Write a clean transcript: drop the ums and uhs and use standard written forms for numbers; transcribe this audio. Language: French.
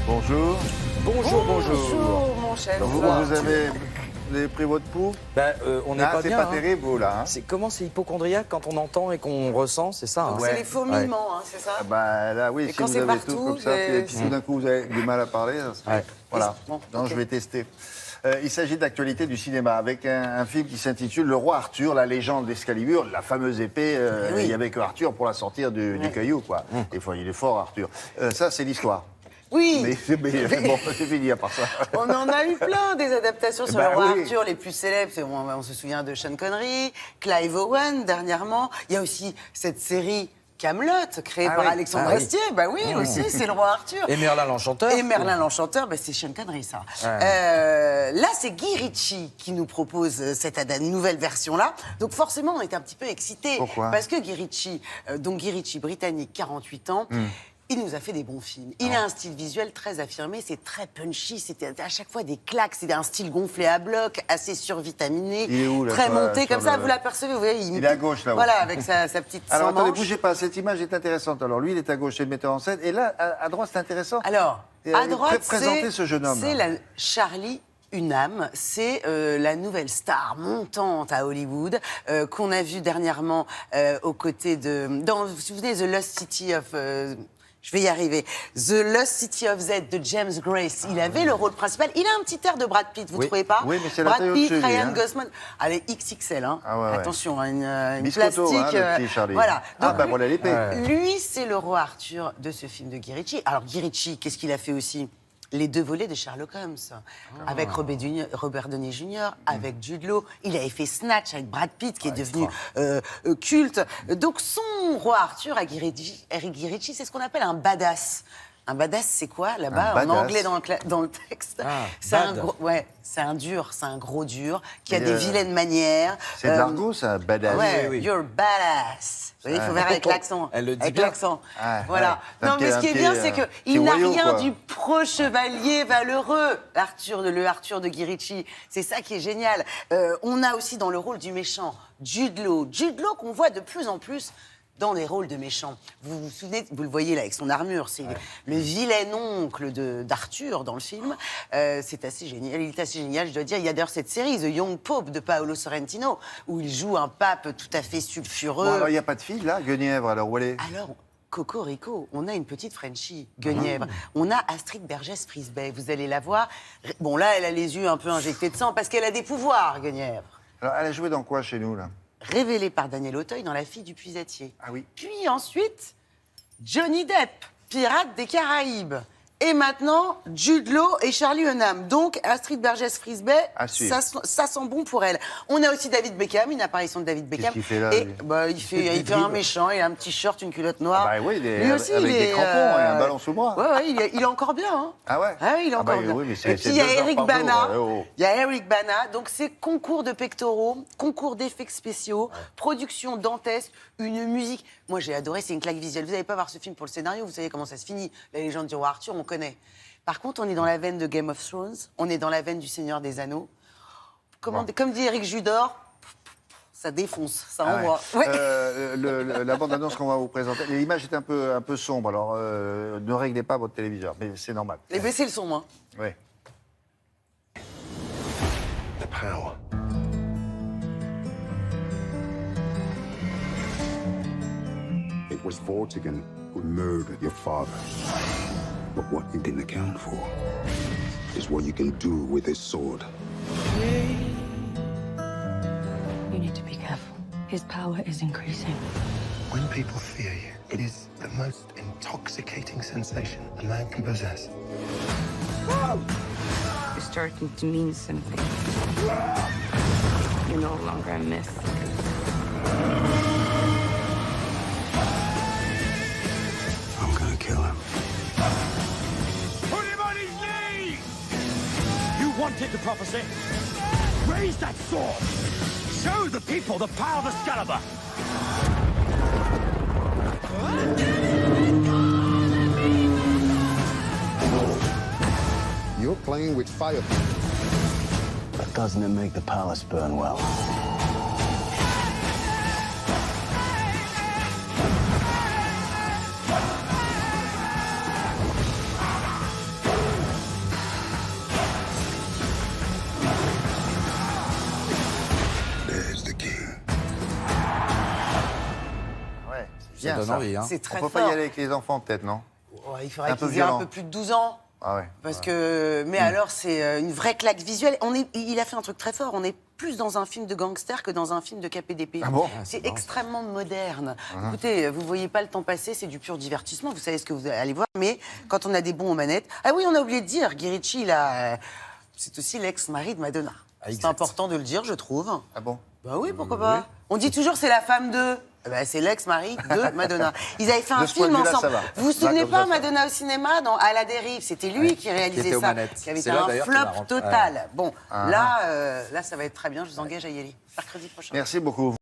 Bonjour. Bonjour, Bonjour, mon chef. Vous avez pris votre pouls? On n'est pas c'est bien. pas terrible, vous, là. Hein. Comment c'est hypochondriaque quand on entend et qu'on ressent, c'est ça. Donc c'est les fourmillements, hein, c'est ça? Là, oui, Et si quand vous c'est avez partout, tout comme ça, et puis tout d'un coup, vous avez du mal à parler. Voilà. Bon, Donc, ok. je vais tester. Il s'agit d'actualité du cinéma, avec un film qui s'intitule Le Roi Arthur, la légende d'Excalibur, la fameuse épée. Il n'y avait que Arthur pour la sortir du caillou, quoi. Des fois, il est fort, Arthur. Ça, c'est l'histoire. Oui, Mais bon, c'est fini à part ça. on en a eu plein des adaptations sur Bah le roi oui. Arthur. Les plus célèbres, on se souvient de Sean Connery, Clive Owen dernièrement. Il y a aussi cette série Camelot, créée par Alexandre Astier. Bah oui, aussi, c'est le roi Arthur. Et Merlin l'Enchanteur. Et Merlin l'Enchanteur, c'est Sean Connery, ça. Là, c'est Guy Ritchie qui nous propose cette nouvelle version-là. Donc forcément, on est un petit peu excités. Pourquoi? Parce que Guy Ritchie, britannique, 48 ans, il nous a fait des bons films. Il a un style visuel très affirmé, c'est très punchy, c'était à chaque fois des claques, c'est un style gonflé à bloc, assez survitaminé, Il est où, là, très sur monté, sur comme ça, vous l'apercevez, vous voyez. Il est à gauche, là-haut. Voilà, avec sa petite Alors, attendez, sans-manche. bougez pas, cette image est intéressante. Alors, lui, il est à gauche, c'est le metteur en scène. Et là, à droite, c'est intéressant. Alors, Et, à droite, présenter ce jeune homme. c'est la Charlie Hunnam, c'est la nouvelle star montante à Hollywood qu'on a vue dernièrement aux côtés de... vous vous souvenez, The Lost City of... je vais y arriver. The Lost City of Z de James Grace. Il avait le rôle principal. Il a un petit air de Brad Pitt, vous trouvez pas? Oui, mais c'est la Brad taille Pitt, au-dessus, lui, Ryan hein. Gosling. Allez, XXL, hein. Ah ouais, ouais. Attention, hein, une Biscotto, plastique. hein, le petit Charlie. Voilà. Ah, bah voilà l'épée. Lui, c'est le roi Arthur de ce film de Guy Ritchie. Alors, Guy Ritchie, qu'est-ce qu'il a fait aussi? Les 2 volets de Sherlock Holmes, avec Robert Downey Jr., avec Jude Law. Il avait fait Snatch avec Brad Pitt, qui est devenu culte. Donc, son roi Arthur à Guy Ritchie, c'est ce qu'on appelle un badass. Un badass, c'est quoi, là-bas, en anglais dans le texte? C'est un dur, c'est un gros dur, qui a des vilaines manières. C'est de l'argot, ça, badass. Ouais, oui. you're badass. Vous voyez, il faut faire avec l'accent. Elle le dit avec bien. l'accent. Ah, voilà. ouais. Non, mais ce qui est bien, c'est qu'il n'a voyou, rien quoi. du pro-chevalier valeureux, le Arthur de Guy Ritchie. C'est ça qui est génial. On a aussi dans le rôle du méchant Jude Law. Jude Law qu'on voit de plus en plus dans les rôles de méchants. Vous vous souvenez, vous le voyez là avec son armure, c'est le vilain oncle d'Arthur dans le film. C'est assez génial, il est assez génial, je dois dire. Il y a d'ailleurs cette série, The Young Pope de Paolo Sorrentino, où il joue un pape tout à fait sulfureux. Bon, alors, il n'y a pas de fille, là, Guenièvre, alors où elle est? Alors, Cocorico, on a une petite Frenchie, Guenièvre. On a Astrid Bergès-Frisbey, vous allez la voir. Bon, là, elle a les yeux un peu injectés de sang parce qu'elle a des pouvoirs, Guenièvre. Alors, elle a joué dans quoi chez nous, là? Révélée par Daniel Auteuil dans La fille du puisatier. Ah oui. Puis ensuite, Johnny Depp, pirate des Caraïbes. Et maintenant, Jude Law et Charlie Hunnam. Donc, Astrid Bergès-Frisbey, À suivre. ça sent bon pour elle. On a aussi David Beckham, une apparition de David Beckham. Qu'est-ce qu'il fait là, Et, lui il fait un méchant, il a un petit short, une culotte noire. Ah bah oui, Lui aussi, avec il des est, crampons et un ballon sous le bras. Ouais, il est encore bien. Hein. Ah ouais? Ah oui, il est Ah encore bah bien. oui, mais Et c'est puis, il y a 2 heures Eric par Bana. jour, ouais, oh. Il y a Eric Bana. Donc, c'est concours de pectoraux, concours d'effets spéciaux, production dantesque, une musique. Moi, j'ai adoré, c'est une claque visuelle. Vous n'allez pas voir ce film pour le scénario, vous savez comment ça se finit. La légende du roi Arthur, on connaît. Par contre, on est dans la veine de Game of Thrones, on est dans la veine du Seigneur des Anneaux. Comme dit Éric Judor, ça défonce, ça envoie. Ouais. Ouais. La bande-annonce qu'on va vous présenter, l'image est un peu sombre, alors ne réglez pas votre téléviseur, mais c'est normal. Et baissez le son, moi. Oui. The power. It was Vortigern who murdered your father. But what you didn't account for is what you can do with this sword. You need to be careful. His power is increasing. When people fear you, it is the most intoxicating sensation a man can possess. You're starting to mean something. You're no longer a myth. I'm gonna kill him. Put him on his knees! You wanted the prophecy. Raise that sword. Show the people the power of Excalibur. You're playing with fire. But doesn't it make the palace burn well? Bien, donne ça. envie, hein. C'est très On peut fort. pas y aller avec les enfants, peut-être, non? Ouais, il faudrait un peu qu'ils aient un violent. peu plus de 12 ans. Ah ouais. Parce que, mais alors, c'est une vraie claque visuelle. Il a fait un truc très fort. On est plus dans un film de gangster que dans un film de KPDP. Ah bon C'est extrêmement moderne. Écoutez, vous voyez pas le temps passer, c'est du pur divertissement. Vous savez ce que vous allez voir. Mais quand on a des bons aux manettes, ah oui, on a oublié de dire, Guy Ritchie, c'est aussi l'ex-mari de Madonna. C'est exact. important de le dire, je trouve. Ah bon? Bah oui, pourquoi pas. On dit toujours c'est la femme de. Eh ben, c'est l'ex-mari de Madonna. Ils avaient fait un De ce point film de vue-là, ensemble. ça va. Vous vous souvenez Là, comme pas, ça, ça va. Madonna au cinéma, dans À la dérive? C'était lui qui réalisait était aux ça. manettes. Qui avait C'est été là, un d'ailleurs, qu'il a flop rentré. total. Bon, Ah. là, ça va être très bien. Je vous engage à y aller. Mercredi prochain. Merci beaucoup.